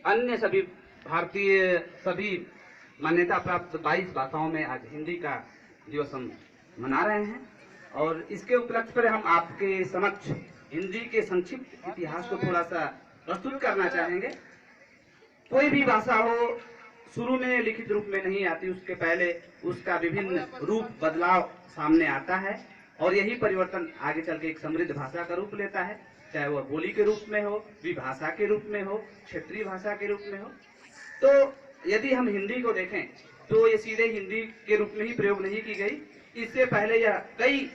अन्य सभी भारतीय सभी मान्यता प्राप्त 22 भाषाओं में आज हिंदी का दिवस हम मना रहे हैं। और इसके उपलक्ष्य पर हम आपके समक्ष हिंदी के संक्षिप्त इतिहास को थोड़ा सा प्रस्तुत करना चाहेंगे। कोई भी भाषा हो, शुरू में लिखित रूप में नहीं आती, उसके पहले उसका विभिन्न रूप बदलाव सामने आता है और यही परिवर्तन आगे चल के एक समृद्ध भाषा का रूप लेता है, चाहे वह बोली के रूप में हो, विभाषा के रूप में हो, क्षेत्रीय भाषा के रूप में हो। तो यदि हम हिंदी को देखें तो ये सीधे हिंदी के रूप में ही प्रयोग नहीं की गई, इससे पहले यह कई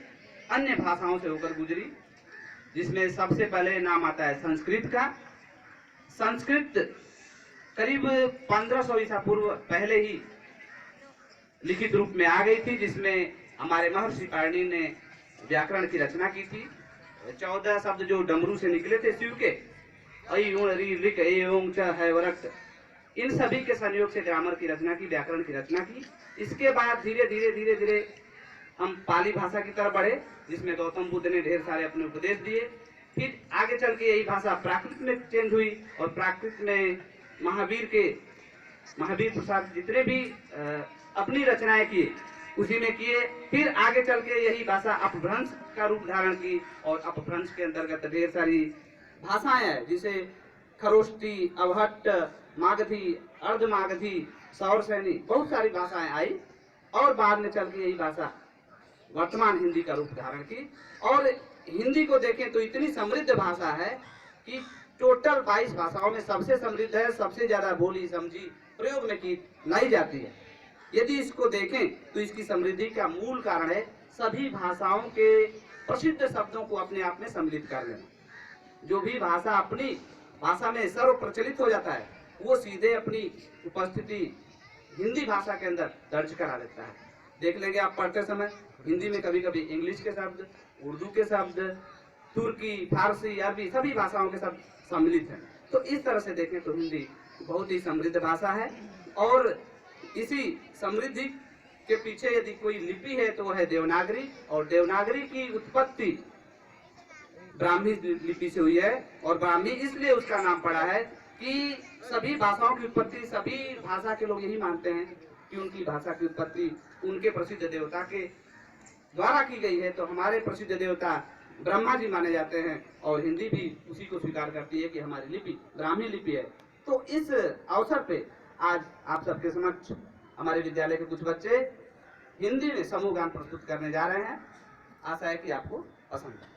अन्य भाषाओं से होकर गुजरी, जिसमें सबसे पहले नाम आता है संस्कृत का। संस्कृत करीब 1500 ईसा पूर्व पहले ही लिखित रूप में आ गई थी, जिसमें हमारे महर्षि पाणिनि ने व्याकरण की रचना की थी। 14 शब्द जो डमरू से निकले थे शिव के, ऐ ऊण री लिक ए ओं च है वरक्त, इन सभी के संयोग से ग्रामर की रचना की, व्याकरण की रचना की। इसके बाद धीरे धीरे हम पाली भाषा की तरफ बढ़े, जिसमें गौतम बुद्ध ने ढेर सारे अपने उपदेश दिए। फिर आगे चल के यही भाषा प्राकृत में चेंज हुई और प्राकृत में महावीर प्रसाद जितने भी अपनी रचनाएं किए उसी में किए। फिर आगे चल के यही भाषा अपभ्रंश का रूप धारण की और अपभ्रंश के अंतर्गत ढेर सारी भाषाएं हैं, जिसे खरोष्टी, अवहट्ट, मागधी, अर्धमागधी, सौरसैनी, बहुत सारी भाषाएं आई और बाद में चल के यही भाषा वर्तमान हिंदी का रूप धारण की। और हिंदी को देखें तो इतनी समृद्ध भाषा है कि टोटल 22 भाषाओं में सबसे समृद्ध है, सबसे ज्यादा बोली समझी प्रयोग में की लाई जाती है। यदि इसको देखें तो इसकी समृद्धि का मूल कारण है सभी भाषाओं के प्रसिद्ध शब्दों को अपने आप में सम्मिलित कर लेना। जो भी भाषा अपनी भाषा में सर्व प्रचलित हो जाता है, वो सीधे अपनी उपस्थिति हिंदी भाषा के अंदर दर्ज करा लेता है। देख लेंगे आप पढ़ते समय हिंदी में कभी कभी इंग्लिश के शब्द, उर्दू के शब्द, तुर्की, फारसी, अरबी सभी भाषाओं के शब्द सम्मिलित हैं। तो इस तरह से देखें तो हिंदी बहुत ही समृद्ध भाषा है। और इसी समृद्धि के पीछे यदि कोई लिपि है तो वह है देवनागरी, और देवनागरी की उत्पत्ति ब्राह्मी लिपि से हुई है। और ब्राह्मी इसलिए उसका नाम पड़ा है कि सभी भाषाओं की उत्पत्ति, सभी भाषा के लोग यही मानते हैं कि उनकी भाषा की उत्पत्ति उनके प्रसिद्ध देवता के द्वारा की गई है। तो हमारे प्रसिद्ध देवता ब्रह्मा जी माने जाते हैं और हिंदी भी उसी को स्वीकार करती है कि हमारी लिपि ब्राह्मी लिपि है। तो इस अवसर पे आज आप सबके समक्ष हमारे विद्यालय के कुछ बच्चे हिंदी में समूह गान प्रस्तुत करने जा रहे हैं। आशा है कि आपको पसंद है।